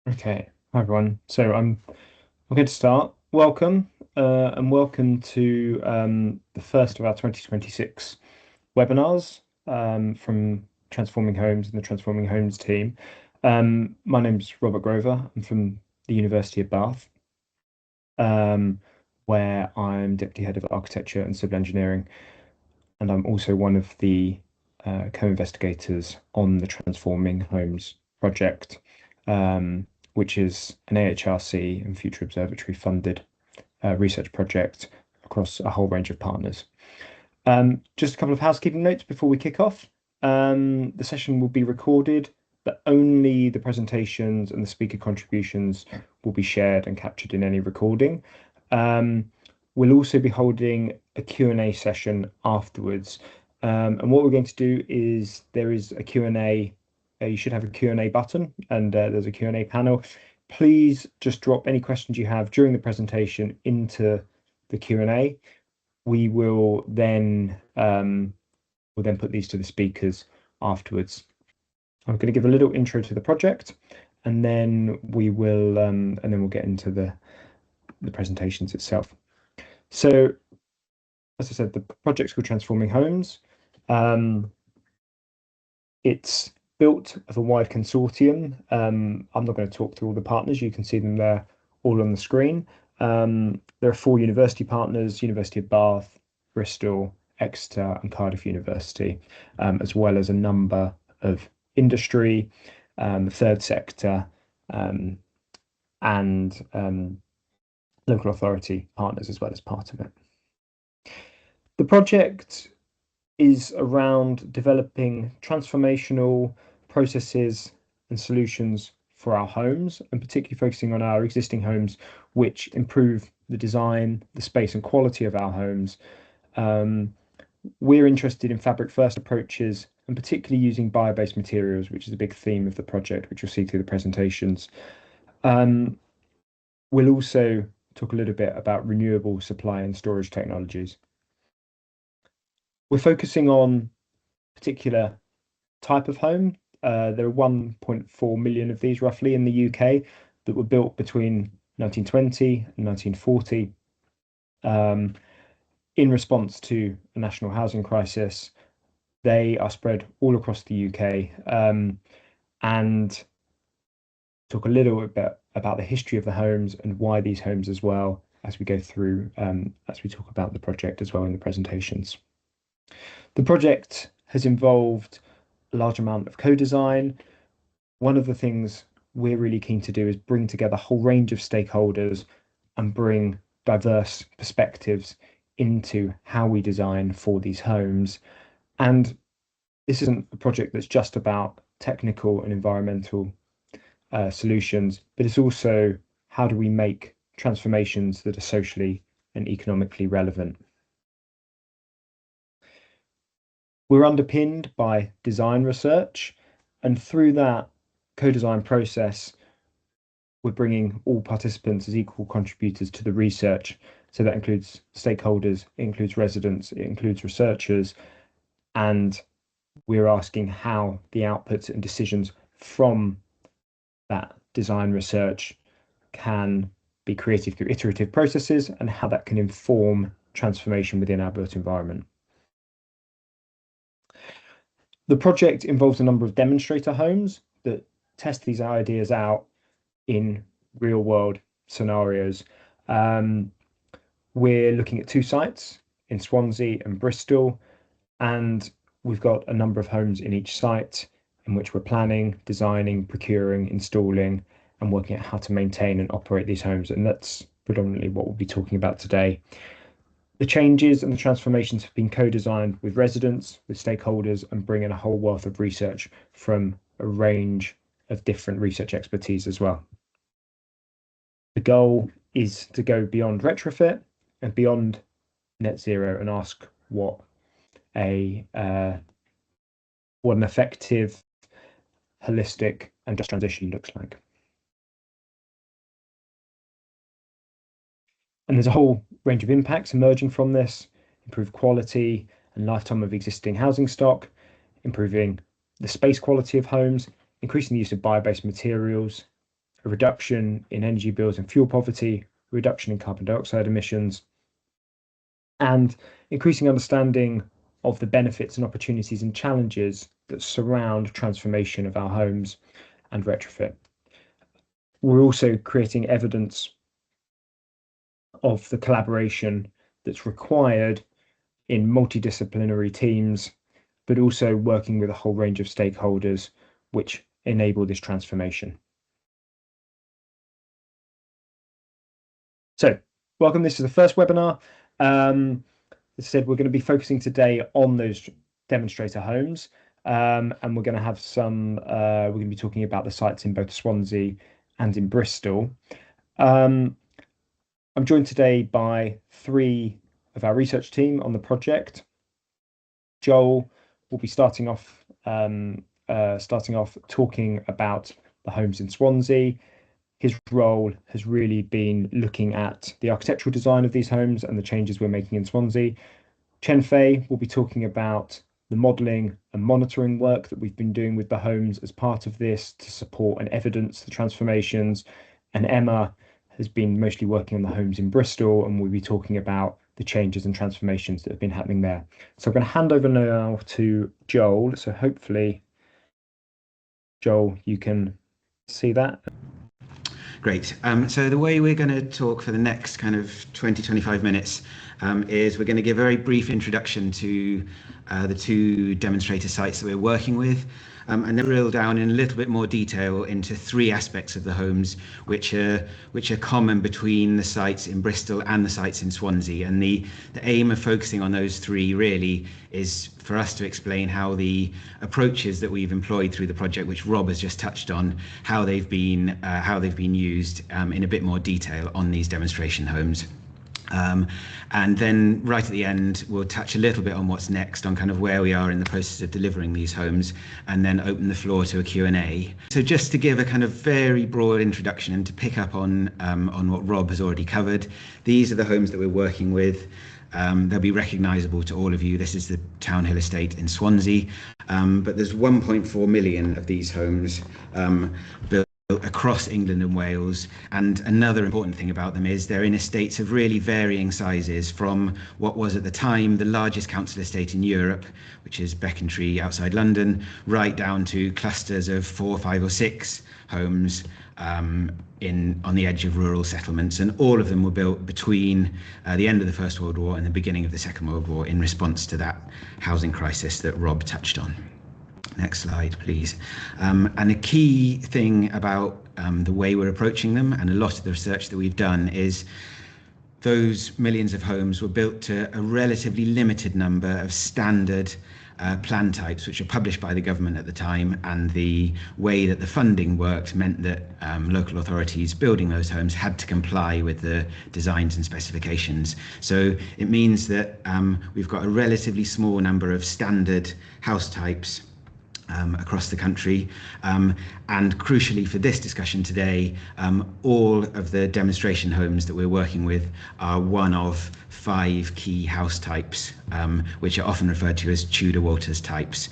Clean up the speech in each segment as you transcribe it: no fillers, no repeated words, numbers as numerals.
Okay, hi everyone. I'm going to start. Welcome, and welcome to the first of our 2026 webinars from Transforming Homes and the Transforming Homes team. My name's Robert Grover. I'm from the University of Bath, um, where I'm Deputy Head of Architecture and Civil Engineering, and I'm also one of the co-investigators on the Transforming Homes project, which is an AHRC and Future Observatory funded research project across a whole range of partners. Just a couple of housekeeping notes before we kick off. The session will be recorded, but only the presentations and the speaker contributions will be shared and captured in any recording. We'll also be holding a Q&A session afterwards. And what we're going to do is there is a Q&A, you should have a Q&A button and there's a Q&A panel. Please just drop any questions you have during the presentation into the Q&A. We will then put these to the speakers afterwards. I'm going to give a little intro to the project, and then we'll get into the presentations itself. So, as I said, the project's called Transforming Homes. It's built of a wide consortium. I'm not going to talk through all the partners. You can see them there all on the screen. There are 4 university partners: University of Bath, Bristol, Exeter, and Cardiff University, as well as a number of industry, third sector, and local authority partners as well as part of it. The project is around developing transformational processes and solutions for our homes, and particularly focusing on our existing homes, which improve the design, the space, and quality of our homes. We're interested in fabric first approaches and particularly using bio-based materials, which is a big theme of the project, which you'll see through the presentations. We'll also talk a little bit about renewable supply and storage technologies. We're focusing on particular type of home. There are 1.4 million of these roughly in the UK that were built between 1920 and 1940 in response to a national housing crisis. They are spread all across the UK, and talk a little bit about the history of the homes and why these homes as well as we go through, as we talk about the project as well in the presentations. The project has involved a large amount of co-design. One of the things we're really keen to do is bring together a whole range of stakeholders and bring diverse perspectives into how we design for these homes. And this isn't a project that's just about technical and environmental solutions, but it's also how do we make transformations that are socially and economically relevant. We're underpinned by design research, and through that co-design process, we're bringing all participants as equal contributors to the research. So that includes stakeholders, it includes residents, it includes researchers, and we're asking how the outputs and decisions from that design research can be created through iterative processes and how that can inform transformation within our built environment. The project involves a number of demonstrator homes that test these ideas out in real world scenarios. We're looking at 2 sites in Swansea and Bristol, and we've got a number of homes in each site in which we're planning, designing, procuring, installing, and working out how to maintain and operate these homes. And that's predominantly what we'll be talking about today. The changes and the transformations have been co-designed with residents, with stakeholders, and bring in a whole wealth of research from a range of different research expertise as well. The goal is to go beyond retrofit and beyond net zero and ask what an effective, holistic, and just transition looks like. And there's a whole range of impacts emerging from this: improved quality and lifetime of existing housing stock, improving the space quality of homes, increasing the use of bio-based materials, a reduction in energy bills and fuel poverty, reduction in carbon dioxide emissions, and increasing understanding of the benefits and opportunities and challenges that surround transformation of our homes and retrofit. We're also creating evidence of the collaboration that's required in multidisciplinary teams, but also working with a whole range of stakeholders which enable this transformation. So, welcome. This is the first webinar. As I said, we're going to be focusing today on those demonstrator homes, and we're going to have we're going to be talking about the sites in both Swansea and in Bristol. I'm joined today by 3 of our research team on the project. Joel will be starting off talking about the homes in Swansea. His role has really been looking at the architectural design of these homes and the changes we're making in Swansea. Chen Fei will be talking about the modelling and monitoring work that we've been doing with the homes as part of this to support and evidence the transformations. And Emma has been mostly working on the homes in Bristol, and we'll be talking about the changes and transformations that have been happening there. So I'm going to hand over now to Joel. So hopefully, Joel, you can see that. Great. So the way we're going to talk for the next kind of 20-25 minutes is we're going to give a very brief introduction to the 2 demonstrator sites that we're working with, and then drill down in a little bit more detail into 3 aspects of the homes which are common between the sites in Bristol and the sites in Swansea. And the aim of focusing on those 3 really is for us to explain how the approaches that we've employed through the project, which Rob has just touched on, how they've been used in a bit more detail on these demonstration homes. And then right at the end, we'll touch a little bit on what's next, on kind of where we are in the process of delivering these homes, and then open the floor to a Q&A. So just to give a kind of very broad introduction and to pick up on what Rob has already covered, these are the homes that we're working with. They'll be recognisable to all of you. This is the Townhill estate in Swansea, but there's 1.4 million of these homes built across England and Wales. And another important thing about them is they're in estates of really varying sizes, from what was at the time the largest council estate in Europe, which is Becontree outside London, right down to clusters of 4, 5 or 6 homes on the edge of rural settlements. And all of them were built between the end of the First World War and the beginning of the Second World War in response to that housing crisis that Rob touched on. Next slide, please. And a key thing about the way we're approaching them, and a lot of the research that we've done, is those millions of homes were built to a relatively limited number of standard plan types, which were published by the government at the time. And the way that the funding worked meant that local authorities building those homes had to comply with the designs and specifications. So it means that we've got a relatively small number of standard house types across the country, and crucially for this discussion today, all of the demonstration homes that we're working with are one of 5 key house types, which are often referred to as Tudor Walters types.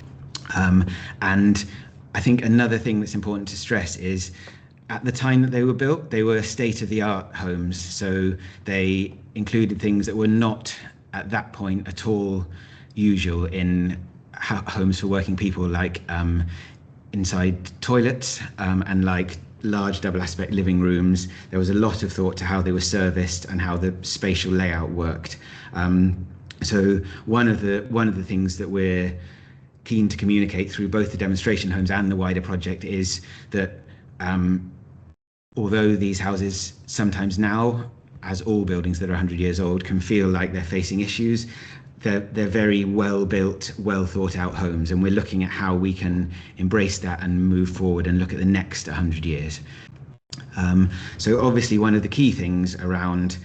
And I think another thing that's important to stress is, at the time that they were built, they were state-of-the-art homes, so they included things that were not at that point at all usual in homes for working people, like inside toilets and like large double aspect living rooms. There was a lot of thought to how they were serviced and how the spatial layout worked. So one of the things that we're keen to communicate through both the demonstration homes and the wider project is that although these houses sometimes now, as all buildings that are 100 years old, can feel like they're facing issues, they're very well built, well thought out homes, and we're looking at how we can embrace that and move forward and look at the next 100 years. So obviously one of the key things around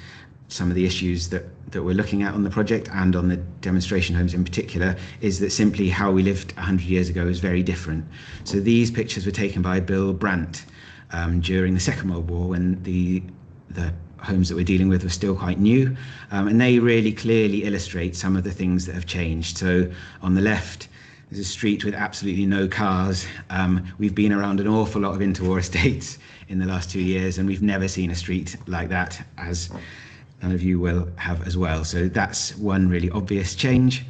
some of the issues that we're looking at on the project and on the demonstration homes in particular is that simply how we lived 100 years ago is very different. So these pictures were taken by Bill Brandt during the Second World War, when the homes that we're dealing with were still quite new, and they really clearly illustrate some of the things that have changed. So on the left, is a street with absolutely no cars. We've been around an awful lot of interwar estates in the last 2 years, and we've never seen a street like that, as none of you will have as well. So that's one really obvious change.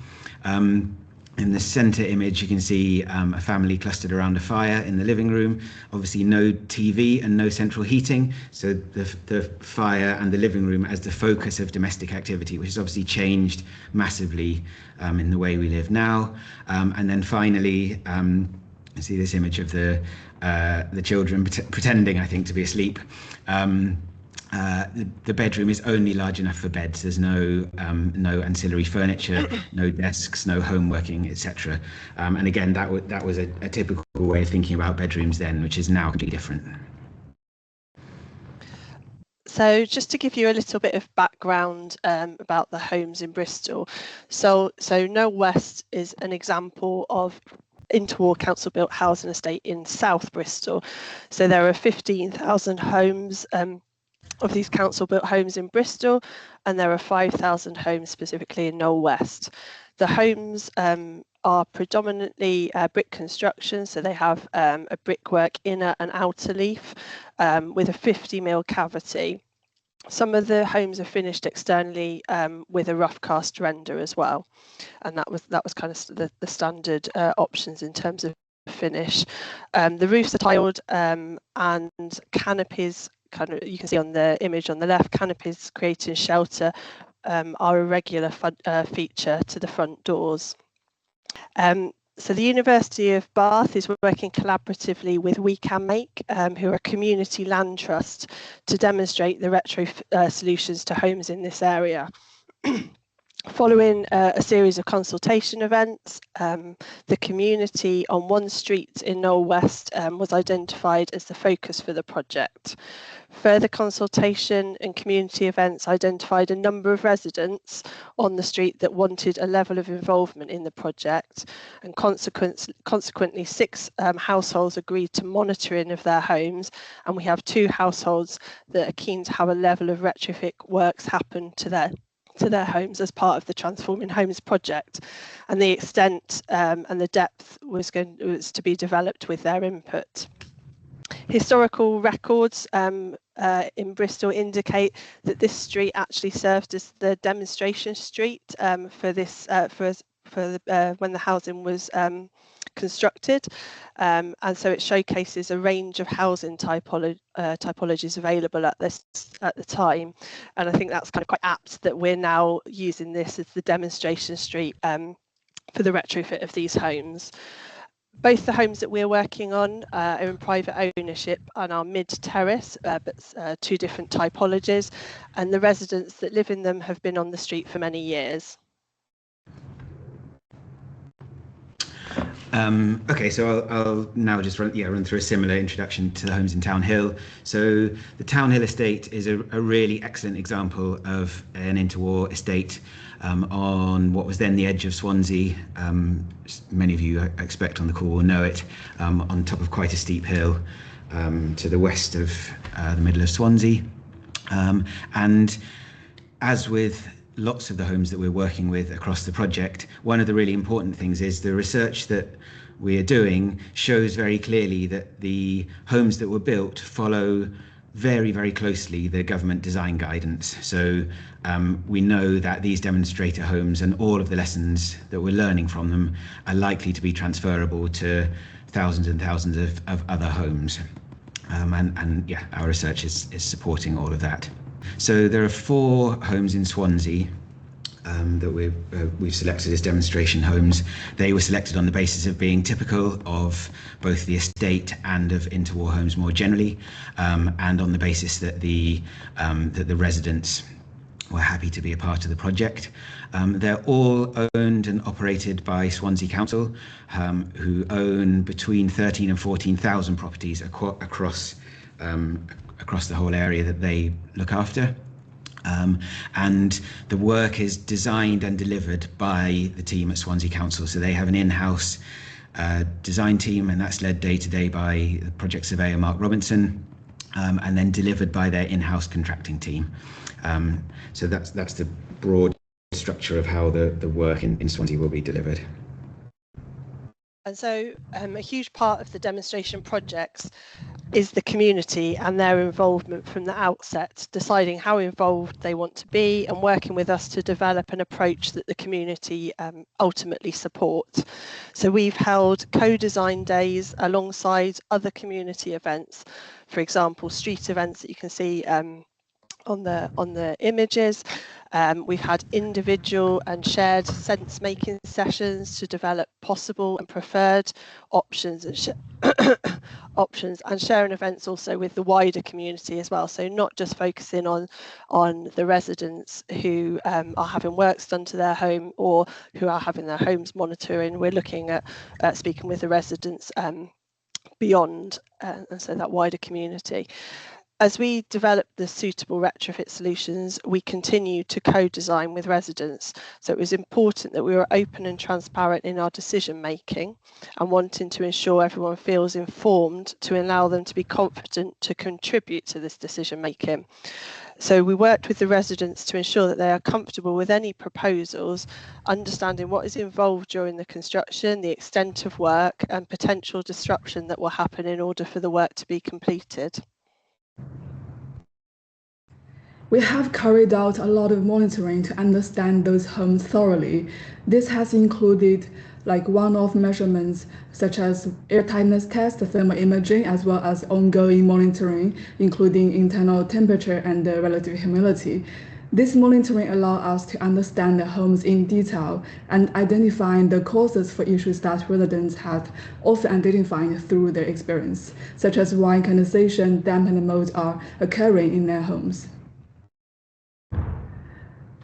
In the center image, you can see a family clustered around a fire in the living room. Obviously no TV and no central heating, so the fire and the living room as the focus of domestic activity, which has obviously changed massively in the way we live now. And then finally, you see this image of the children pretending, I think, to be asleep. The bedroom is only large enough for beds. There's no ancillary furniture, no desks, no homeworking, etc. And again, that was a typical way of thinking about bedrooms then, which is now completely different. So just to give you a little bit of background about the homes in Bristol. So Knoll West is an example of interwar council built housing estate in South Bristol. So there are 15,000 homes of these council built homes in Bristol, and there are 5,000 homes specifically in Knoll West. The homes are predominantly brick construction, so they have a brickwork inner and outer leaf with a 50mm cavity. Some of the homes are finished externally with a rough cast render as well, and that was kind of the standard options in terms of finish. The roofs are tiled and canopies, kind of you can see on the image on the left, canopies creating shelter are a regular feature to the front doors. So the University of Bath is working collaboratively with We Can Make, who are a community land trust, to demonstrate the retro solutions to homes in this area. Following a series of consultation events, the community on one street in Knoll West was identified as the focus for the project. Further consultation and community events identified a number of residents on the street that wanted a level of involvement in the project, and consequently 6 households agreed to monitoring of their homes, and we have 2 households that are keen to have a level of retrofit works happen to their homes as part of the Transforming Homes project, and the extent and the depth was to be developed with their input. Historical records in Bristol indicate that this street actually served as the demonstration street for this when the housing was constructed, and so it showcases a range of housing typologies available at the time, and I think that's kind of quite apt that we're now using this as the demonstration street for the retrofit of these homes. Both the homes that we're working on are in private ownership and are mid-terrace, but 2 different typologies, and the residents that live in them have been on the street for many years. Okay, so I'll now just run through a similar introduction to the homes in Town Hill. So the Town Hill estate is a really excellent example of an interwar estate on what was then the edge of Swansea. Many of you, I expect, on the call will know it, on top of quite a steep hill to the west of the middle of Swansea. And as with lots of the homes that we're working with across the project, one of the really important things is the research that we're doing shows very clearly that the homes that were built follow very, very closely the government design guidance. So we know that these demonstrator homes and all of the lessons that we're learning from them are likely to be transferable to thousands and thousands of other homes. And yeah, our research is supporting all of that. So there are 4 homes in Swansea that we've selected as demonstration homes. They were selected on the basis of being typical of both the estate and of interwar homes more generally, and on the basis that the residents were happy to be a part of the project. They're all owned and operated by Swansea Council, who own between 13 and 14,000 properties across the whole area that they look after. And the work is designed and delivered by the team at Swansea Council. So they have an in-house design team, and that's led day to day by the project surveyor Mark Robinson, and then delivered by their in-house contracting team. So that's the broad structure of how the work in Swansea will be delivered. And so a huge part of the demonstration projects is the community and their involvement from the outset, deciding how involved they want to be and working with us to develop an approach that the community ultimately support. So we've held co-design days alongside other community events, for example, street events that you can see on the images. We've had individual and shared sense making sessions to develop possible and preferred options and options, and sharing events also with the wider community as well. So not just focusing on the residents who are having works done to their home or who are having their homes monitoring. We're looking at speaking with the residents beyond, and so that wider community. As we develop the suitable retrofit solutions, we continue to co-design with residents. So it was important that we were open and transparent in our decision making and wanting to ensure everyone feels informed to allow them to be confident to contribute to this decision making. So we worked with the residents to ensure that they are comfortable with any proposals, understanding what is involved during the construction, the extent of work and potential disruption that will happen in order for the work to be completed. We have carried out a lot of monitoring to understand those homes thoroughly. This has included one-off measurements such as airtightness test, thermal imaging, as well as ongoing monitoring, including internal temperature and relative humidity. This monitoring allows us to understand the homes in detail and identifying the causes for issues that residents have often identified through their experience, such as why condensation, damp, and mold are occurring in their homes.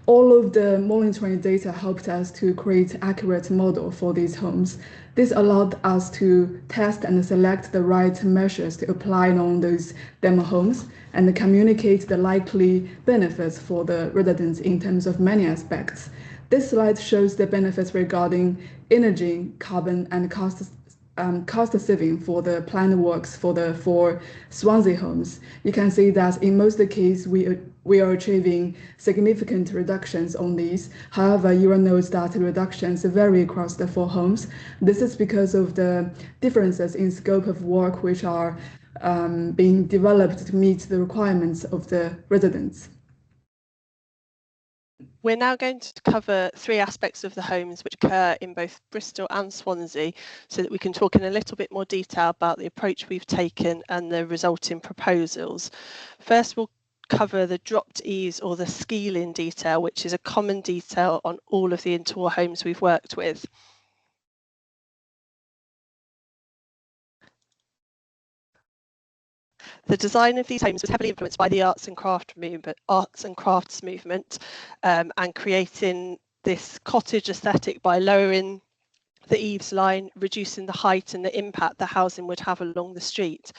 All of the monitoring data helped us to create an accurate model for these homes. This allowed us to test and select the right measures to apply on those demo homes and communicate the likely benefits for the residents in terms of many aspects. This slide shows the benefits regarding energy, carbon, and cost saving for the planned works for the 4 Swansea homes. You can see that in most of the cases we are achieving significant reductions on these. However, you will note that the reductions vary across the 4 homes. This is because of the differences in scope of work which are being developed to meet the requirements of the residents. We're now going to cover 3 aspects of the homes which occur in both Bristol and Swansea, so that we can talk in a little bit more detail about the approach we've taken and the resulting proposals. First, we'll cover the dropped eaves or the skeeling detail, which is a common detail on all of the interwar homes we've worked with. The design of these homes was heavily influenced by the arts and crafts movement, and creating this cottage aesthetic by lowering the eaves line, reducing the height and the impact the housing would have along the street.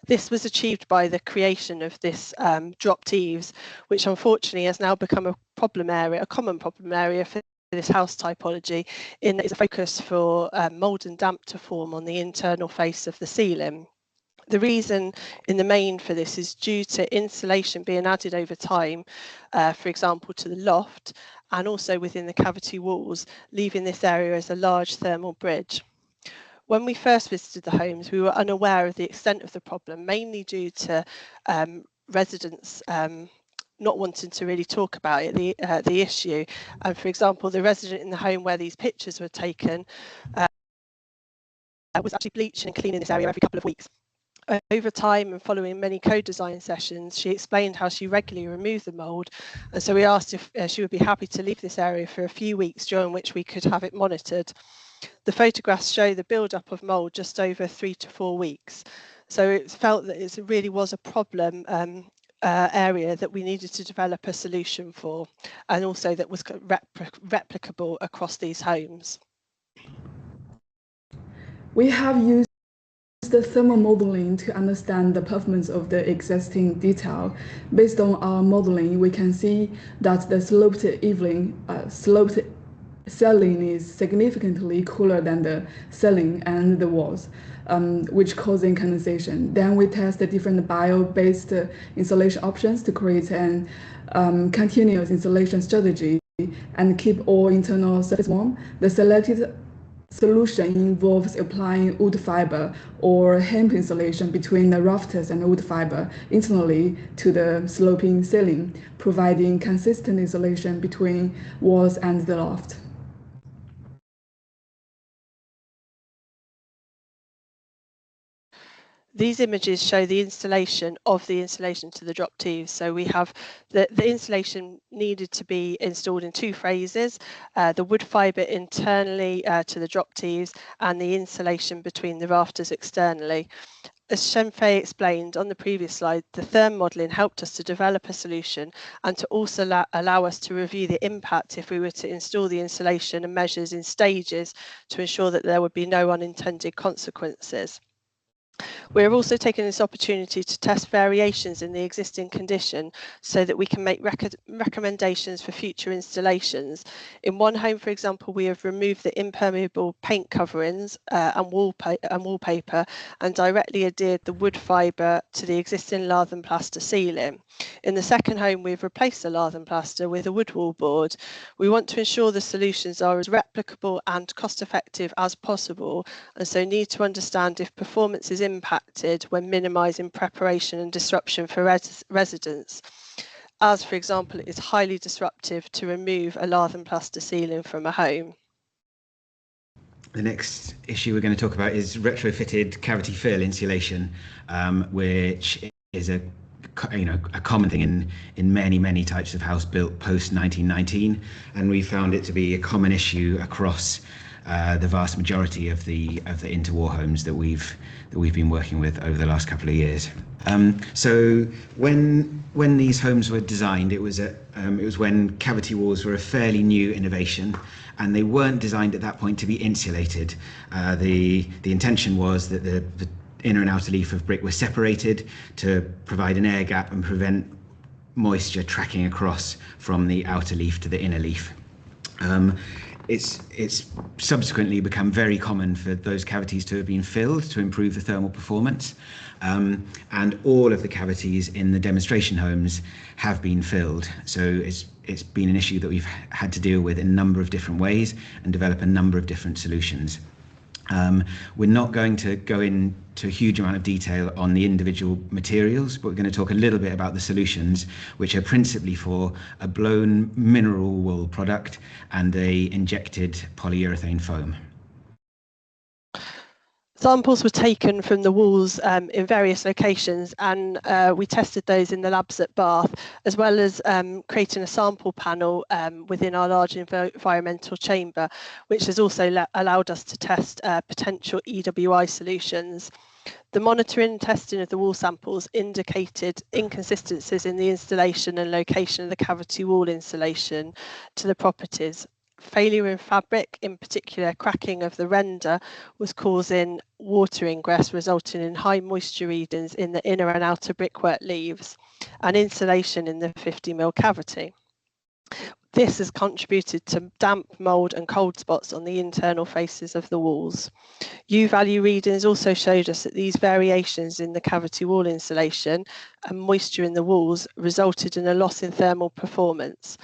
This was achieved by the creation of this dropped eaves, which unfortunately has now become a common problem area for this house typology, in that it's a focus for mould and damp to form on the internal face of the ceiling. The reason in the main for this is due to insulation being added over time, for example, to the loft and also within the cavity walls, leaving this area as a large thermal bridge. When we first visited the homes, we were unaware of the extent of the problem, mainly due to residents not wanting to really talk about it, the issue. And for example, the resident in the home where these pictures were taken was actually bleaching and cleaning this area every couple of weeks. Over time and following many co-design sessions, she explained how she regularly removed the mould, and so we asked if she would be happy to leave this area for a few weeks, during which we could have it monitored. The photographs show the build-up of mould just over 3 to 4 weeks, so it felt that it really was a problem area that we needed to develop a solution for, and also that was replicable across these homes. We have used the thermal modeling to understand the performance of the existing detail. Based on our modeling, we can see that the sloped ceiling is significantly cooler than the ceiling and the walls, which causing condensation. Then we test the different bio-based insulation options to create an continuous insulation strategy and keep all internal surface warm. The selected solution involves applying wood fiber or hemp insulation between the rafters and wood fiber internally to the sloping ceiling, providing consistent insulation between walls and the loft. These images show the installation of the insulation to the drop tees. So we have the insulation needed to be installed in two phases, the wood fibre internally to the drop tees and the insulation between the rafters externally. As Shenfei explained on the previous slide, the therm modelling helped us to develop a solution and to also allow us to review the impact if we were to install the insulation and measures in stages to ensure that there would be no unintended consequences. We're also taking this opportunity to test variations in the existing condition so that we can make recommendations for future installations. In one home, for example, we have removed the impermeable paint coverings and wallpaper and directly adhered the wood fibre to the existing lath and plaster ceiling. In the second home, we've replaced the lath and plaster with a wood wall board. We want to ensure the solutions are as replicable and cost effective as possible, and so need to understand if performance is impacted when minimising preparation and disruption for residents. As, for example, it is highly disruptive to remove a lath and plaster ceiling from a home. The next issue we're going to talk about is retrofitted cavity fill insulation, which is a common thing in many types of house built post 1919, and we found it to be a common issue across the vast majority of the interwar homes that we've been working with over the last couple of years. So when these homes were designed, it was when cavity walls were a fairly new innovation, and they weren't designed at that point to be insulated. The intention was that the inner and outer leaf of brick were separated to provide an air gap and prevent moisture tracking across from the outer leaf to the inner leaf. It's subsequently become very common for those cavities to have been filled to improve the thermal performance, and all of the cavities in the demonstration homes have been filled. So it's been an issue that we've had to deal with in a number of different ways and develop a number of different solutions. We're not going to go into a huge amount of detail on the individual materials, but we're going to talk a little bit about the solutions, which are principally for a blown mineral wool product and a injected polyurethane foam. Samples were taken from the walls in various locations, and we tested those in the labs at Bath, as well as creating a sample panel within our large environmental chamber, which has also allowed us to test potential EWI solutions. The monitoring and testing of the wall samples indicated inconsistencies in the installation and location of the cavity wall insulation to the properties. Failure in fabric, in particular cracking of the render, was causing water ingress, resulting in high moisture readings in the inner and outer brickwork leaves and insulation in the 50mm cavity. This has contributed to damp, mould and cold spots on the internal faces of the walls. U-value readings also showed us that these variations in the cavity wall insulation and moisture in the walls resulted in a loss in thermal performance.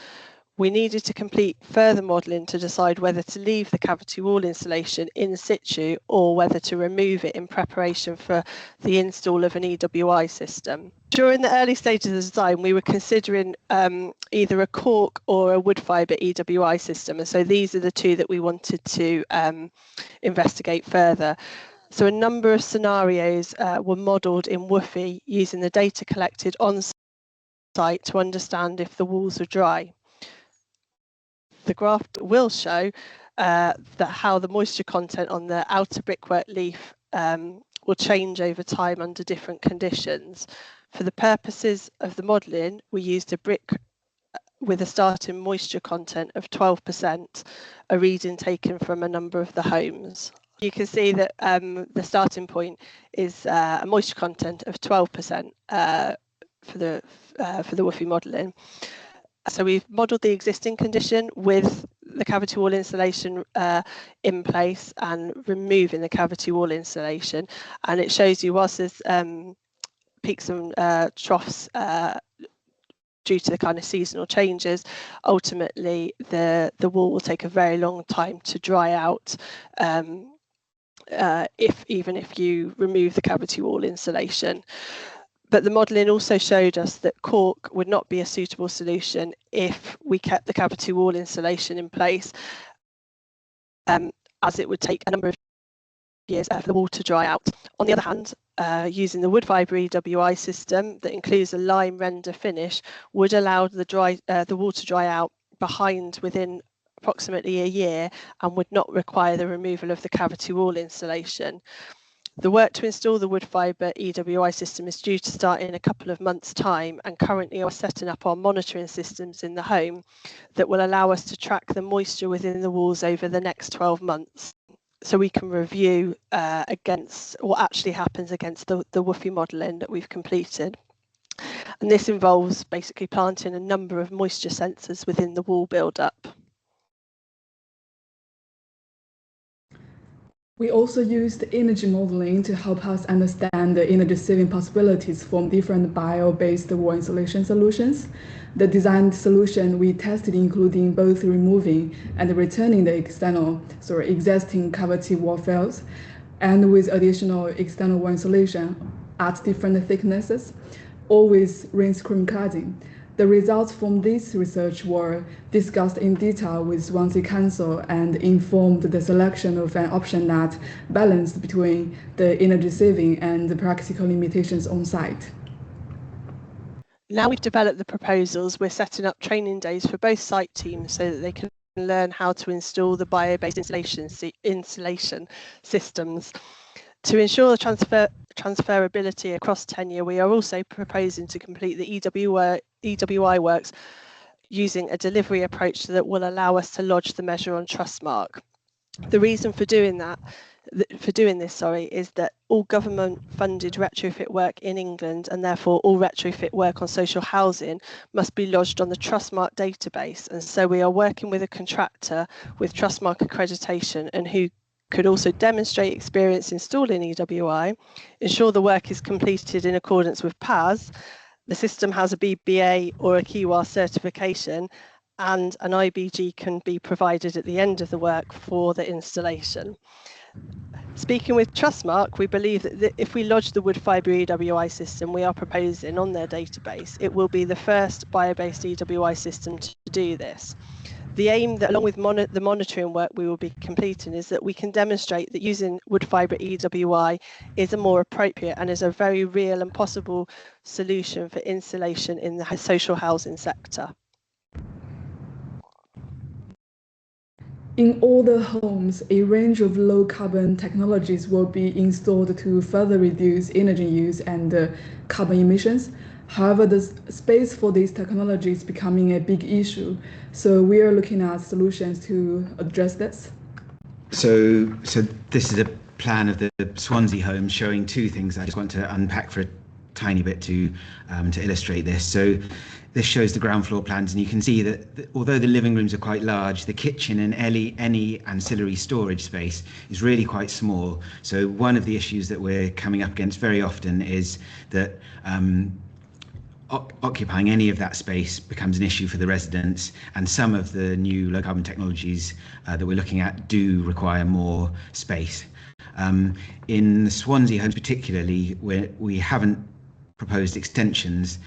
We needed to complete further modelling to decide whether to leave the cavity wall insulation in situ or whether to remove it in preparation for the install of an EWI system. During the early stages of design, we were considering either a cork or a wood fibre EWI system, and so these are the two that we wanted to investigate further. So a number of scenarios were modelled in WFI using the data collected on site to understand if the walls are dry. The graph will show that how the moisture content on the outer brickwork leaf will change over time under different conditions. For the purposes of the modelling, we used a brick with a starting moisture content of 12%, a reading taken from a number of the homes. You can see that the starting point is a moisture content of 12% for the WFI modelling. So we've modelled the existing condition with the cavity wall insulation in place and removing the cavity wall insulation, and it shows you whilst there's peaks and troughs due to the kind of seasonal changes, ultimately the wall will take a very long time to dry out, even if you remove the cavity wall insulation. But the modelling also showed us that cork would not be a suitable solution if we kept the cavity wall insulation in place, as it would take a number of years for the wall to dry out. On the other hand, using the wood fibre EWI system that includes a lime render finish would allow the wall to dry out within approximately a year and would not require the removal of the cavity wall insulation. The work to install the wood fibre EWI system is due to start in a couple of months' time, and currently we're setting up our monitoring systems in the home that will allow us to track the moisture within the walls over the next 12 months. So we can review against what actually happens against the WFI modelling that we've completed. And this involves basically planting a number of moisture sensors within the wall build-up. We also used energy modeling to help us understand the energy saving possibilities from different bio-based wall insulation solutions. The designed solution we tested including both removing and returning the existing cavity wall felts, and with additional external wall insulation at different thicknesses, or with rain screen cladding. The results from this research were discussed in detail with Swansea Council and informed the selection of an option that balanced between the energy saving and the practical limitations on site. Now we've developed the proposals, we're setting up training days for both site teams so that they can learn how to install the bio-based insulation systems. To ensure the transferability across tenure, we are also proposing to complete the EWI works using a delivery approach that will allow us to lodge the measure on Trustmark. The reason for doing this, is that all government-funded retrofit work in England, and therefore all retrofit work on social housing, must be lodged on the Trustmark database. And so we are working with a contractor with Trustmark accreditation and who could also demonstrate experience installing EWI, ensure the work is completed in accordance with PAS, the system has a BBA or a KIWA certification, and an IBG can be provided at the end of the work for the installation. Speaking with Trustmark, we believe that if we lodge the wood fibre EWI system we are proposing on their database, it will be the first bio-based EWI system to do this. The aim that, along with the monitoring work we will be completing, is that we can demonstrate that using wood fibre EWI is a more appropriate and is a very real and possible solution for insulation in the social housing sector. In all the homes, a range of low-carbon technologies will be installed to further reduce energy use and carbon emissions. However, the space for these technologies is becoming a big issue, so we are looking at solutions to address this. So this is a plan of the Swansea home showing two things I just want to unpack for a tiny bit to illustrate this. So this shows the ground floor plans, and you can see that although the living rooms are quite large, the kitchen and any ancillary storage space is really quite small. So one of the issues that we're coming up against very often is that occupying any of that space becomes an issue for the residents, and some of the new low carbon technologies that we're looking at do require more space. In the Swansea homes particularly, we haven't proposed extensions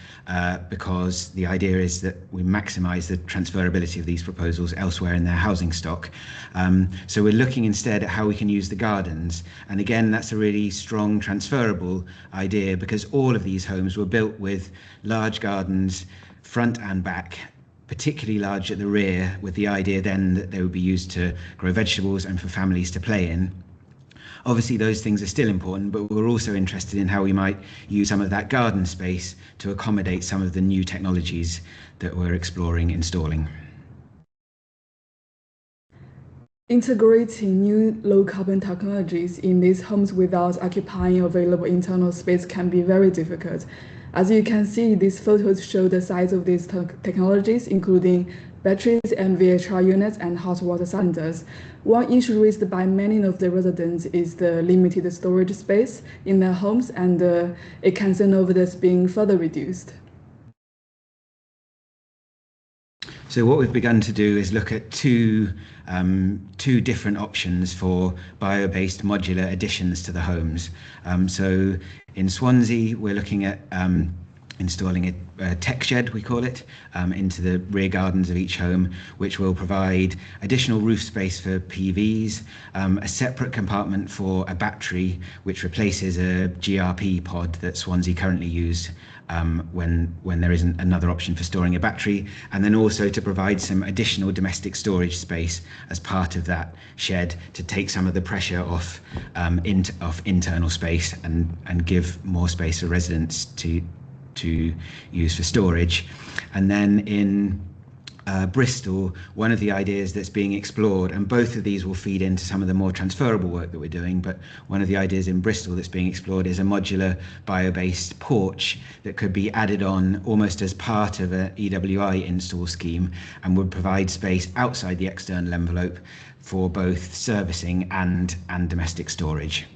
because the idea is that we maximise the transferability of these proposals elsewhere in their housing stock. So we're looking instead at how we can use the gardens, and again that's a really strong transferable idea because all of these homes were built with large gardens front and back, particularly large at the rear, with the idea then that they would be used to grow vegetables and for families to play in. Obviously those things are still important, but we're also interested in how we might use some of that garden space to accommodate some of the new technologies that we're exploring installing. Integrating new low-carbon technologies in these homes without occupying available internal space can be very difficult. As you can see, these photos show the size of these technologies, including batteries and VHR units and hot water cylinders. One issue raised by many of the residents is the limited storage space in their homes and a concern over this being further reduced. So what we've begun to do is look at two different options for bio-based modular additions to the homes. So in Swansea, we're looking at installing a tech shed, we call it, into the rear gardens of each home, which will provide additional roof space for PVs, a separate compartment for a battery, which replaces a GRP pod that Swansea currently use when there isn't another option for storing a battery, and then also to provide some additional domestic storage space as part of that shed to take some of the pressure off internal space and give more space for residents to use for storage. And then in Bristol, one of the ideas that's being explored, and both of these will feed into some of the more transferable work that we're doing, but one of the ideas in Bristol that's being explored is a modular bio-based porch that could be added on almost as part of an EWI install scheme and would provide space outside the external envelope for both servicing and domestic storage.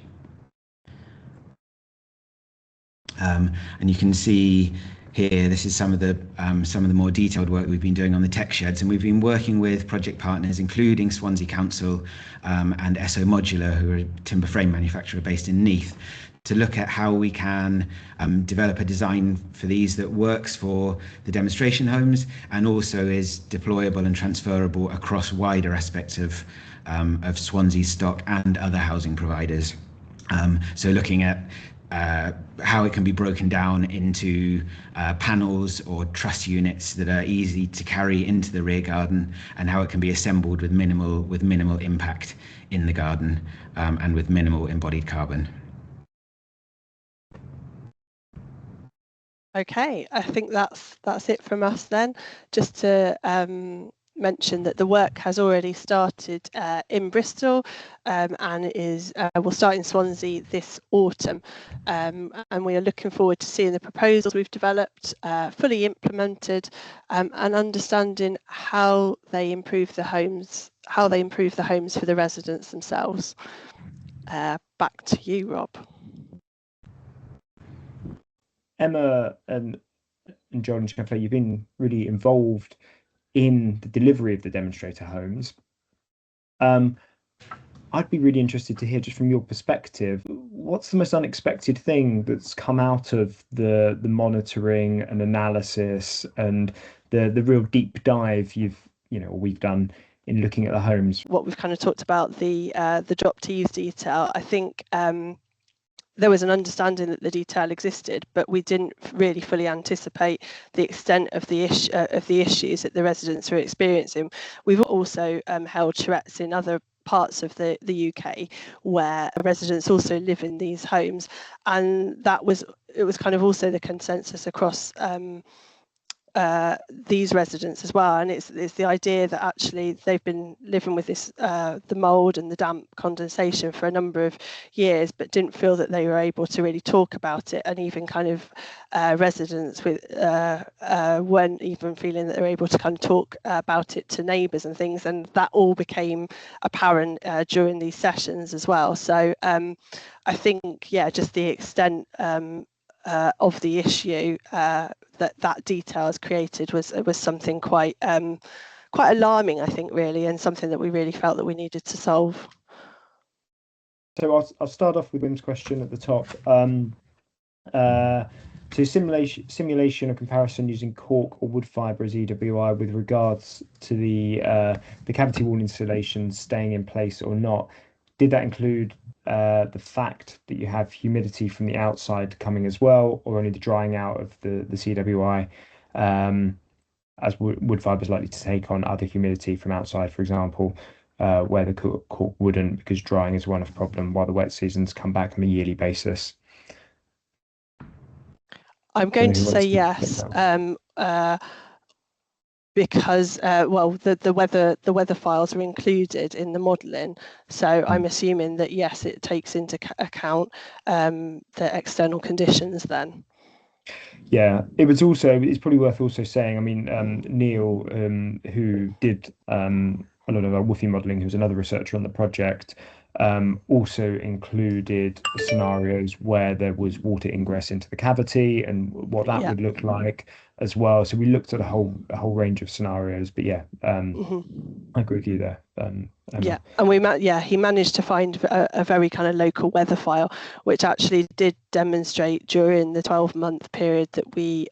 And you can see here, this is some of the more detailed work we've been doing on the tech sheds, and we've been working with project partners, including Swansea Council and SO Modular, who are a timber frame manufacturer based in Neath, to look at how we can develop a design for these that works for the demonstration homes and also is deployable and transferable across wider aspects of Swansea's stock and other housing providers. So looking at how it can be broken down into panels or truss units that are easy to carry into the rear garden, and how it can be assembled with minimal impact in the garden and with minimal embodied carbon. Okay, I think that's it from us then. Just to mention that the work has already started in Bristol and will start in Swansea this autumn, and we are looking forward to seeing the proposals we've developed fully implemented and understanding how they improve the homes for the residents themselves. Back to you, Rob. Emma and John and Jennifer, you've been really involved in the delivery of the demonstrator homes. I'd be really interested to hear, just from your perspective, what's the most unexpected thing that's come out of the monitoring and analysis and the real deep dive we've done in looking at the homes? What we've kind of talked about, the drop to use detail, I think there was an understanding that the detail existed, but we didn't really fully anticipate the extent of the issues that the residents were experiencing. We've also held charrettes in other parts of the UK where residents also live in these homes, and it was kind of also the consensus across these residents as well, and it's the idea that actually they've been living with this the mold and the damp condensation for a number of years, but didn't feel that they were able to really talk about it, and even kind of residents weren't even feeling that they were able to kind of talk about it to neighbours and things, and that all became apparent during these sessions as well. So I think, yeah, just the extent of the issue that detail has created was something quite alarming, I think, really, and something that we really felt that we needed to solve. So I'll start off with Wim's question at the top. So simulation or comparison using cork or wood fibre as EWI with regards to the cavity wall installation staying in place or not. Did that include the fact that you have humidity from the outside coming as well, or only the drying out of the CWI, as wood fibre is likely to take on other humidity from outside, for example, where the cork wouldn't, because drying is a one-off problem while the wet seasons come back on a yearly basis? I'm going to say yes, because the weather files are included in the modelling, so I'm assuming that yes, it takes into account the external conditions then. Yeah, it's probably worth also saying, I mean, Neil, who did a lot of our woofy modelling, who's another researcher on the project, also included scenarios where there was water ingress into the cavity and what that would look like as well. So we looked at a whole range of scenarios. But yeah, I agree with you there, Emma. Yeah, and he managed to find a very kind of local weather file, which actually did demonstrate during the 12-month period that we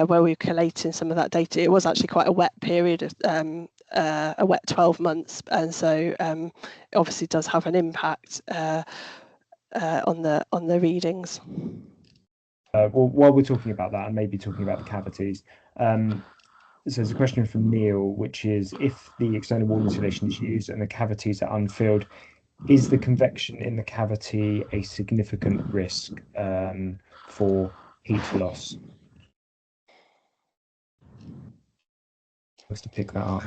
where we were collating some of that data. It was actually quite a wet period, a wet 12 months, and so it obviously does have an impact on the readings. Well, while we're talking about that and maybe talking about the cavities, so there's a question from Neil, which is, if the external wall insulation is used and the cavities are unfilled, is the convection in the cavity a significant risk for heat loss? Wants to pick that up?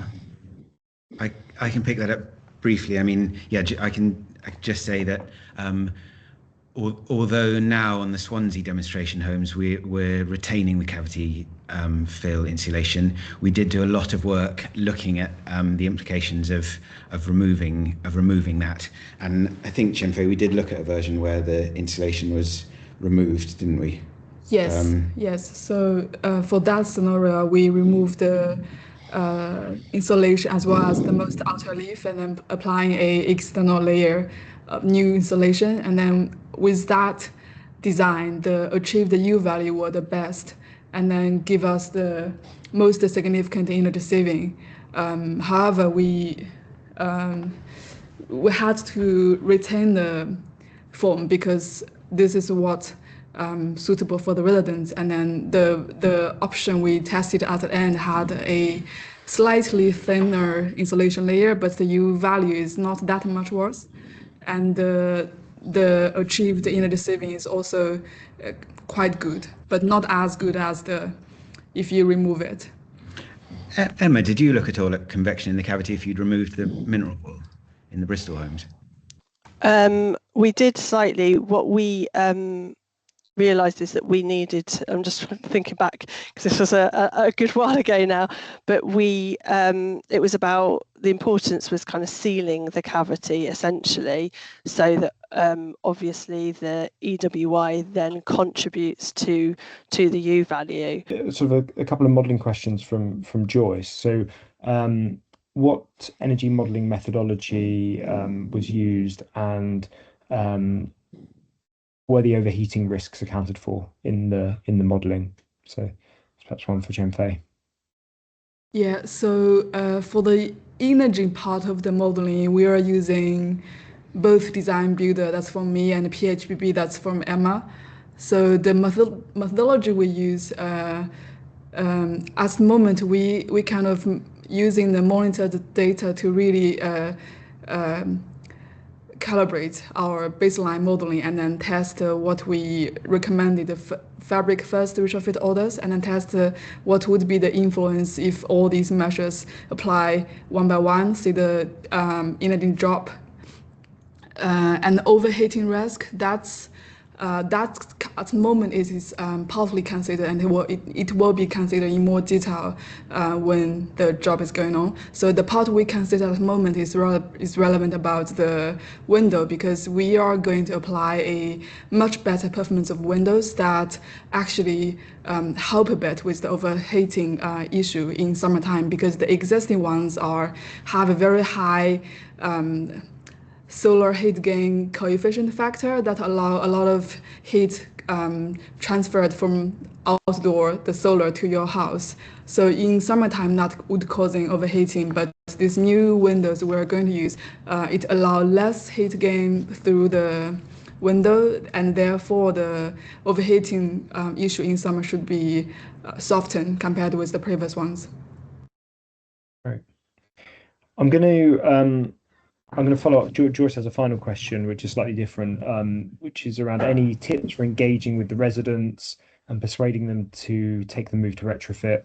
I can pick that up briefly. I mean, yeah, I can just say that although now on the Swansea demonstration homes we're retaining the cavity fill insulation, we did do a lot of work looking at the implications of removing that. And I think, Chien-Fei, we did look at a version where the insulation was removed, didn't we? Yes, yes. So for that scenario, we removed the insulation as well as the most outer leaf, and then applying a external layer of new insulation. And then with that design, the achieved U value were the best, and then give us the most significant energy saving. However, we had to retain the foam because this is what suitable for the residents. And then the option we tested at the end had a slightly thinner insulation layer, but the U value is not that much worse. And the achieved energy saving is also quite good, but not as good as if you remove it. Emma, did you look at all at convection in the cavity if you'd removed the mineral wool in the Bristol homes? We did slightly. What we realised is that we needed, I'm just thinking back because this was a good while ago now, but it was about, the importance was kind of sealing the cavity essentially, so that obviously the EWI then contributes to the U value. Sort of a couple of modelling questions from Joyce. So what energy modelling methodology was used, and were the overheating risks accounted for in the modelling? So perhaps one for Chien-Fei. Yeah, so for the energy part of the modeling, we are using both Design Builder, that's from me, and PHBB, that's from Emma. So the methodology we use, at the moment, we kind of using the monitored data to really calibrate our baseline modeling, and then test what we recommended, the fabric first retrofit orders, and then test what would be the influence if all these measures apply one by one, see the energy drop. And overheating risk, that at the moment is partly considered, and it will be considered in more detail when the job is going on. So the part we consider at the moment is relevant about the window, because we are going to apply a much better performance of windows that actually help a bit with the overheating issue in summertime, because the existing ones have a very high solar heat gain coefficient factor that allow a lot of heat transferred from outdoor, the solar, to your house. So in summertime, that would causing overheating, but these new windows we're going to use, it allow less heat gain through the window, and therefore the overheating issue in summer should be softened compared with the previous ones. Right. I'm going to follow up. Joyce has a final question, which is slightly different, which is around any tips for engaging with the residents and persuading them to take the move to retrofit.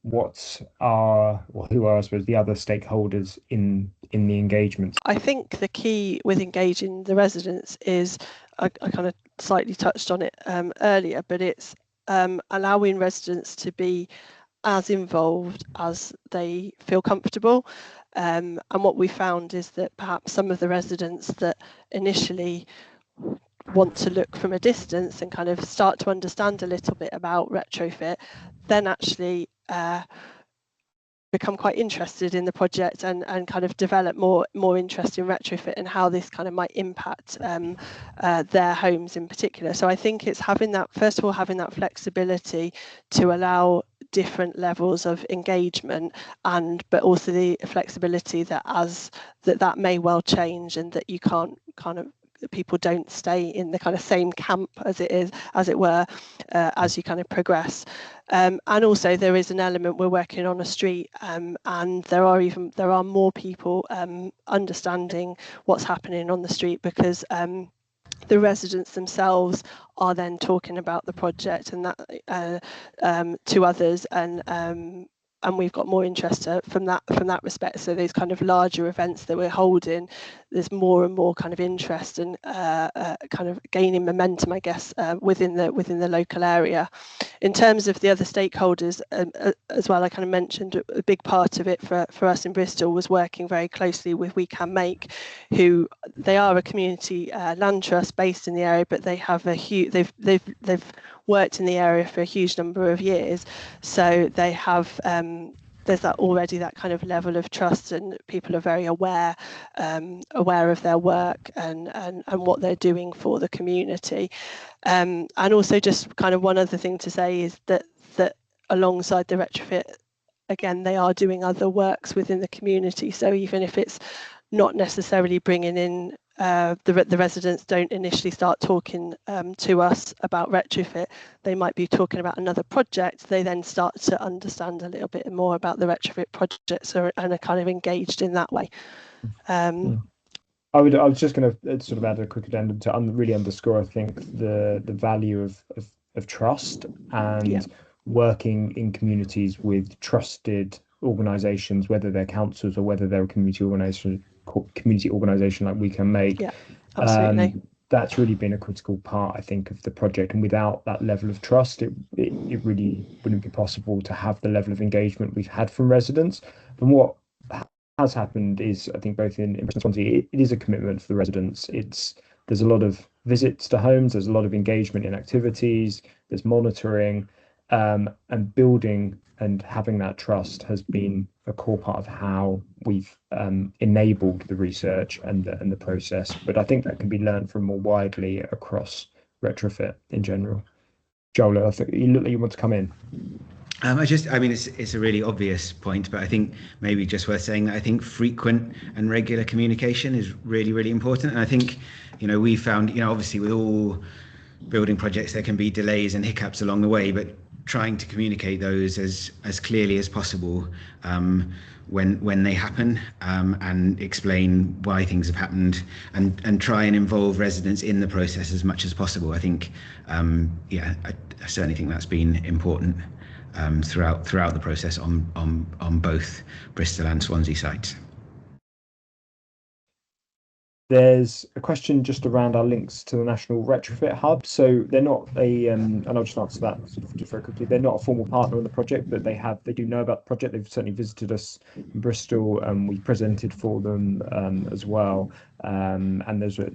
Who are, I suppose, the other stakeholders in the engagement? I think the key with engaging the residents is, I kind of slightly touched on it earlier, but it's allowing residents to be as involved as they feel comfortable. And what we found is that perhaps some of the residents that initially want to look from a distance and kind of start to understand a little bit about retrofit, then actually become quite interested in the project and kind of develop more interest in retrofit and how this kind of might impact their homes in particular. So I think it's having that, first of all, having that flexibility to allow different levels of engagement, but also the flexibility that that may well change, and that you can't kind of, people don't stay in the kind of same camp as it were, as you kind of progress. And also there is an element, we're working on a street, and there are more people understanding what's happening on the street, because the residents themselves are then talking about the project and that to others, and we've got more interest from that respect. So those kind of larger events that we're holding, there's more and more kind of interest and kind of gaining momentum, I guess, within the local area. In terms of the other stakeholders as well, I kind of mentioned a big part of it for us in Bristol was working very closely with We Can Make, who they are a community land trust based in the area, but they have a huge, they've worked in the area for a huge number of years, so they have there's already that kind of level of trust, and people are very aware of their work and what they're doing for the community. And also, just kind of one other thing to say is that alongside the retrofit, again, they are doing other works within the community. So even if it's not necessarily bringing in the residents don't initially start talking to us about retrofit, they might be talking about another project. They then start to understand a little bit more about the retrofit projects and are kind of engaged in that way. I was just going to sort of add a quick addendum to really underscore, I think, the value of trust and working in communities with trusted organisations, whether they're councils or whether they're a community organisation like We Can Make. Yeah, absolutely. That's really been a critical part, I think, of the project. And without that level of trust, it really wouldn't be possible to have the level of engagement we've had from residents. And what has happened is, I think, both in Bristol and Swansea, it is a commitment for the residents. There's a lot of visits to homes, there's a lot of engagement in activities, there's monitoring, and building and having that trust has been a core part of how we've enabled the research and the process. But I think that can be learned from more widely across retrofit in general. Joel, I think you look like you want to come in. I mean, it's a really obvious point, but I think maybe just worth saying that I think frequent and regular communication is really, really important. And I think, we found, obviously with all building projects, there can be delays and hiccups along the way, but trying to communicate those as clearly as possible when they happen, and explain why things have happened, and try and involve residents in the process as much as possible. I think, I certainly think that's been important throughout the process on both Bristol and Swansea sites. There's a question just around our links to the National Retrofit Hub. So they're not and I'll just answer that sort of just very quickly. They're not a formal partner in the project, but they do know about the project. They've certainly visited us in Bristol, and we presented for them as well. And there's a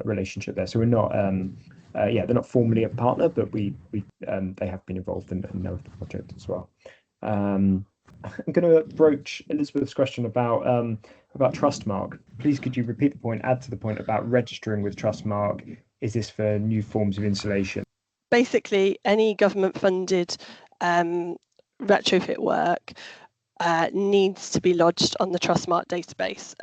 relationship there. So we're not they're not formally a partner, but they have been involved and know of the project as well. I'm going to broach Elizabeth's question about Trustmark. Please, could you repeat the point, add to the point about registering with Trustmark? Is this for new forms of insulation? Basically, any government-funded retrofit work needs to be lodged on the Trustmark database.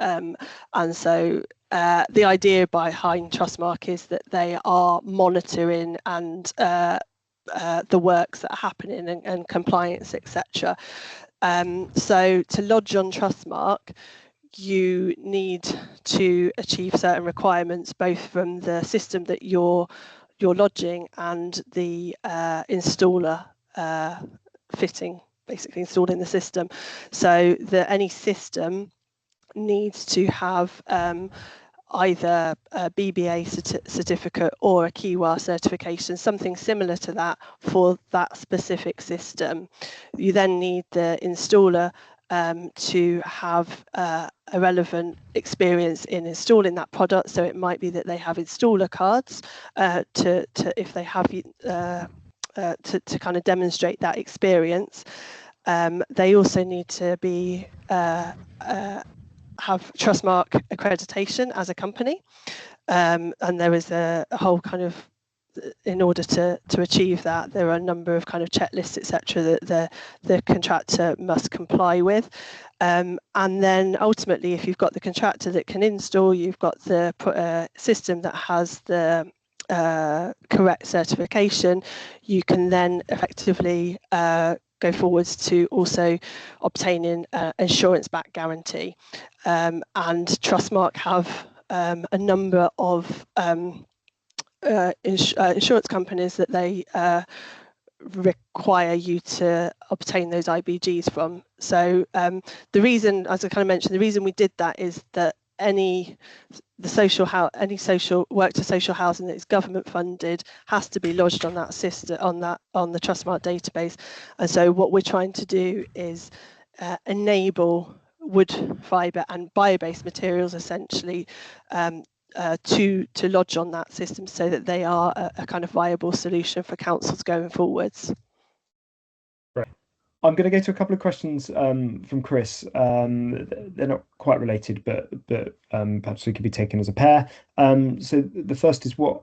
And so the idea behind Trustmark is that they are monitoring and the works that are happening and compliance, etc. So to lodge on Trustmark, you need to achieve certain requirements, both from the system that you're lodging and the installer fitting, basically installing the system. So any system needs to have either a BBA certificate or a KIWA certification, something similar to that for that specific system. You then need the installer to have a relevant experience in installing that product. So it might be that they have installer cards to if they have to kind of demonstrate that experience. They also need to be have Trustmark accreditation as a company, and there is a whole kind of, in order to achieve that, there are a number of kind of checklists, etc., that the contractor must comply with. And then ultimately, if you've got the contractor that can install, you've got the system that has the correct certification, you can then effectively go forwards to also obtaining insurance-backed guarantee. And Trustmark have a number of insurance companies that they require you to obtain those IBGs from. So the reason, as I kind of mentioned, the reason we did that is that any social work to social housing that is government funded has to be lodged on that system, on the Trustmark database. And so what we're trying to do is enable wood, fibre and bio-based materials essentially to lodge on that system, so that they are a kind of viable solution for councils going forwards. Right. I'm going to go to a couple of questions from Chris. They're not quite related, but perhaps they could be taken as a pair. So the first is, what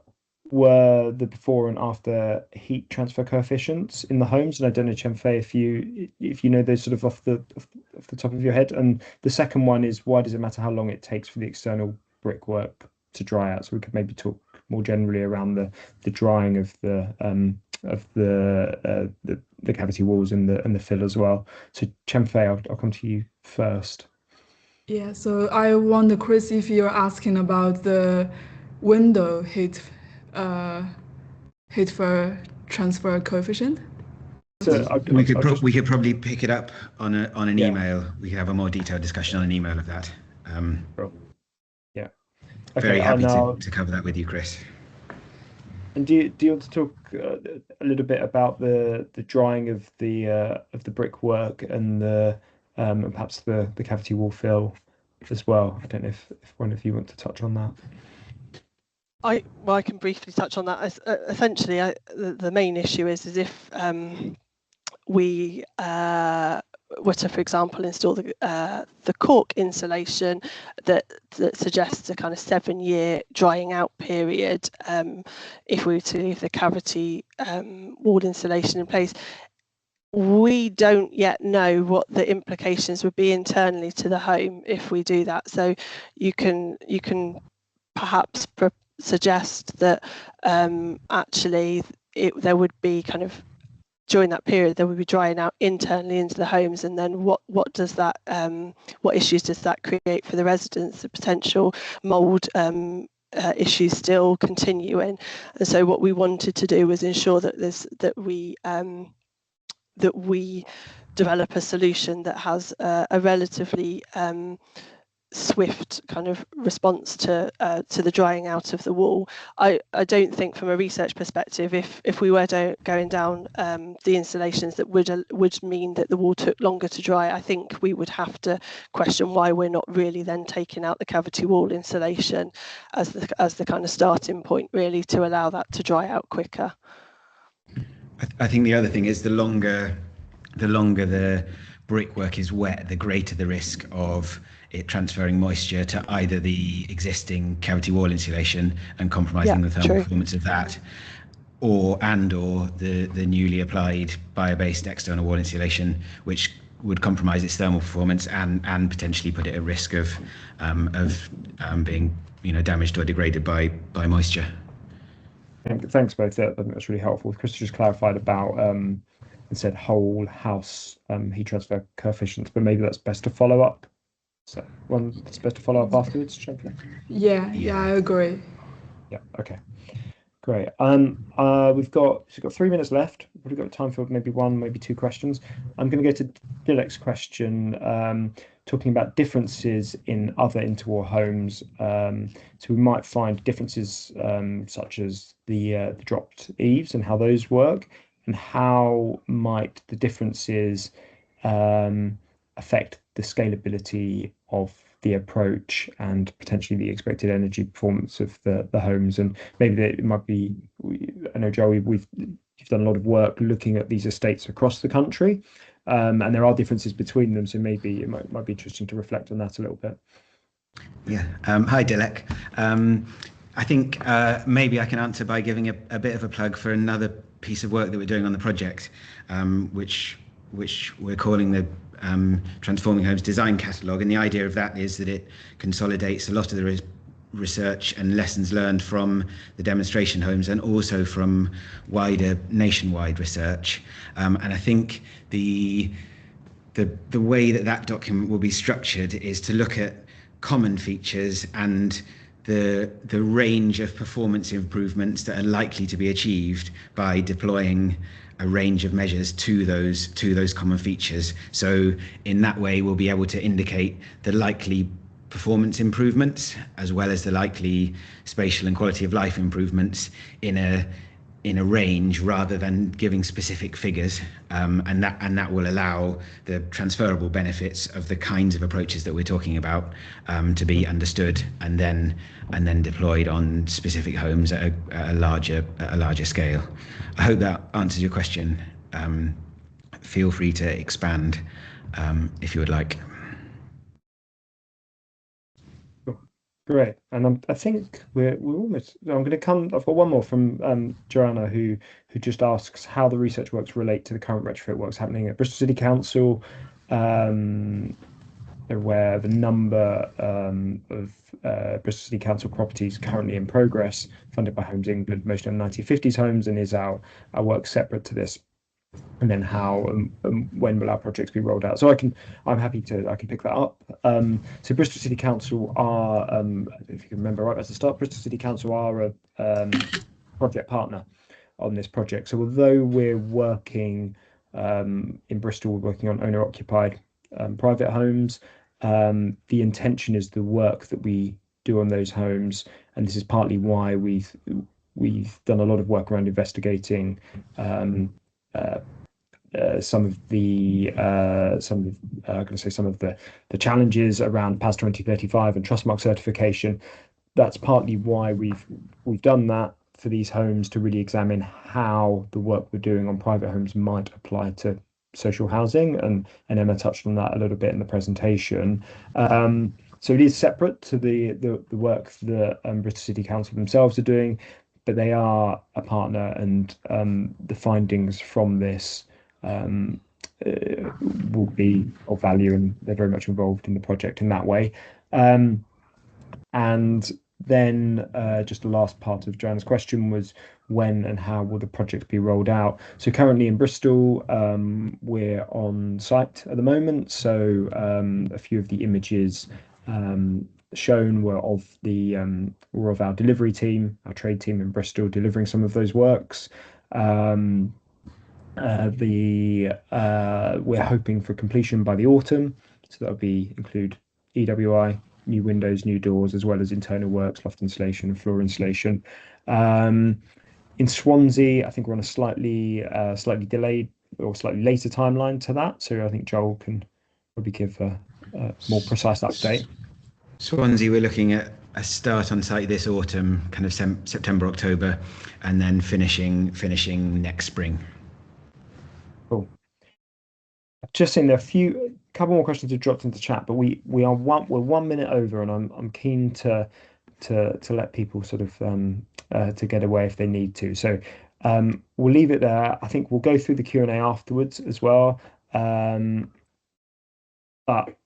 were the before and after heat transfer coefficients in the homes? And I don't know, Chenfei, if you know those sort of off the top of your head. And the second one is, why does it matter how long it takes for the external brickwork to dry out? So we could maybe talk more generally around the drying of the cavity walls and the fill as well. So Chenfei, I'll come to you first. Yeah, so I wonder, Chris, if you're asking about the window heat for transfer coefficient. So we could probably pick it up on an Yeah. email. We could have a more detailed discussion on an email of that. Yeah. Okay, Very happy to cover that with you, Chris. And do you want to talk a little bit about the drying of the brickwork and and perhaps the cavity wall fill as well? I don't know if one of you want to touch on that. I can briefly touch on that. Essentially, the main issue is if we were to, for example, install the cork insulation that suggests a kind of 7-year drying out period, if we were to leave the cavity wall insulation in place, we don't yet know what the implications would be internally to the home if we do that. So you can perhaps suggest that actually there would be kind of, during that period, there would be drying out internally into the homes, and then what does that what issues does that create for the residents? The potential mold issues still continuing. And so what we wanted to do was ensure that we develop a solution that has a relatively swift kind of response to the drying out of the wall. I don't think, from a research perspective, if we were going down the installations that would mean that the wall took longer to dry, I think we would have to question why we're not really then taking out the cavity wall insulation as the kind of starting point, really, to allow that to dry out quicker. I think the other thing is, the longer the brickwork is wet, the greater the risk of it transferring moisture to either the existing cavity wall insulation and compromising the thermal performance of that, or the newly applied bio-based external wall insulation, which would compromise its thermal performance and potentially put it at risk of being damaged or degraded by moisture. Thanks both. I think that's really helpful. Chris just clarified about and said whole house heat transfer coefficients, but maybe that's best to follow up. So one that's best to follow up afterwards, Chenfei? Yeah, I agree. Yeah, okay. Great. We've got 3 minutes left. We've got time for maybe one, maybe two questions. I'm going to go to Dilek's question, talking about differences in other interwar homes. So we might find differences such as the dropped eaves and how those work, and how might the differences affect the scalability of the approach and potentially the expected energy performance of the homes. And maybe it might be, I know, Joe, you've done a lot of work looking at these estates across the country, and there are differences between them. So maybe it might be interesting to reflect on that a little bit. Yeah. Hi, Dilek. I think maybe I can answer by giving a bit of a plug for another piece of work that we're doing on the project, which we're calling the Transforming Homes Design Catalogue. And the idea of that is that it consolidates a lot of the research and lessons learned from the demonstration homes and also from wider nationwide research. And I think the way that document will be structured is to look at common features and the range of performance improvements that are likely to be achieved by deploying a range of measures to those common features. So in that way, we'll be able to indicate the likely performance improvements as well as the likely spatial and quality of life improvements in a range rather than giving specific figures, and that will allow the transferable benefits of the kinds of approaches that we're talking about to be understood and then deployed on specific homes at a larger scale. I hope that answers your question. Feel free to expand if you would like. Great, and I think we're almost. I'm going to come. I've got one more from Joanna, who just asks how the research works relate to the current retrofit works happening at Bristol City Council, where the number of Bristol City Council properties currently in progress, funded by Homes England, mostly on 1950s homes, and is our work separate to this? And then how when will our projects be rolled out? So I can pick that up. So Bristol City Council are, if you can remember right at the start, Bristol City Council are a project partner on this project. So although we're working in Bristol, we're working on owner-occupied private homes. The intention is the work that we do on those homes, and this is partly why we've done a lot of work around investigating some of the challenges around PAS 2035 and Trustmark certification. That's partly why we've done that for these homes, to really examine how the work we're doing on private homes might apply to social housing, and Emma touched on that a little bit in the presentation. So it is separate to the work that Bristol City Council themselves are doing, but they are a partner, and the findings from this will be of value, and they're very much involved in the project in that way. And then just the last part of Joanna's question was when and how will the project be rolled out? So currently in Bristol, we're on site at the moment. So a few of the images shown were of our delivery team, our trade team in Bristol, delivering some of those works. We're hoping for completion by the autumn, so that'll include EWI, new windows, new doors, as well as internal works, loft insulation and floor insulation. In Swansea, I think we're on a slightly delayed or slightly later timeline to that, so I think Joel can probably give a more precise update. Swansea, we're looking at a start on site this autumn, kind of September, October, and then finishing next spring. Cool. I've just seen there a couple more questions have dropped into chat, but we're 1 minute over, and I'm keen to let people sort of to get away if they need to. So we'll leave it there. I think we'll go through the Q&A afterwards as well. But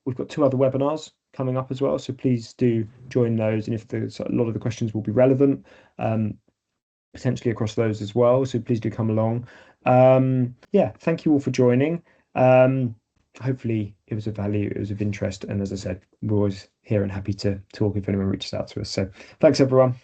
we've got 2 other webinars coming up as well, so please do join those. And if there's a lot of the questions will be relevant, potentially across those as well. So please do come along. Yeah, thank you all for joining. Hopefully it was of value, it was of interest, and as I said, we're always here and happy to talk if anyone reaches out to us. So thanks everyone.